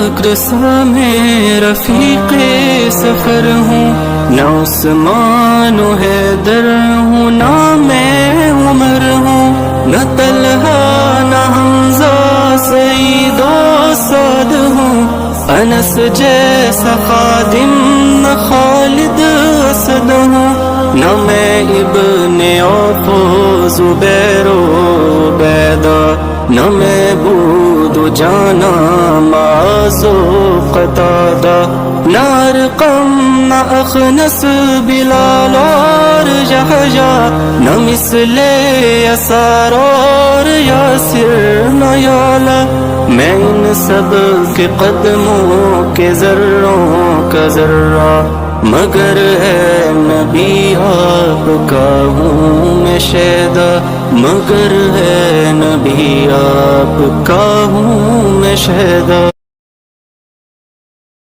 بکر سا میں رفیق سفر ہوں، نہ عثمان و حیدر ہوں، نہ میں عمر ہوں، نہ طلحہ نہ حمزہ سعید و سعد ہوں، انس جیسا خادم نہ خالد اسد ہوں، نہ میں ابن عوف و زبیر و عبیدہ، نہ میں بود و جانا معاذ و قتادہ، نہ ارقم نہ اخنس بلال اور جہجہ، نہ مثل یسار اور یاسر نہ یالا، میں ان سب کے قدموں کے ذروں کا ذرہ، مگر ہے نبی آپ کا ہوں میں شیدا، مگر ہے نبی آپ کا ہوں میں شیدا۔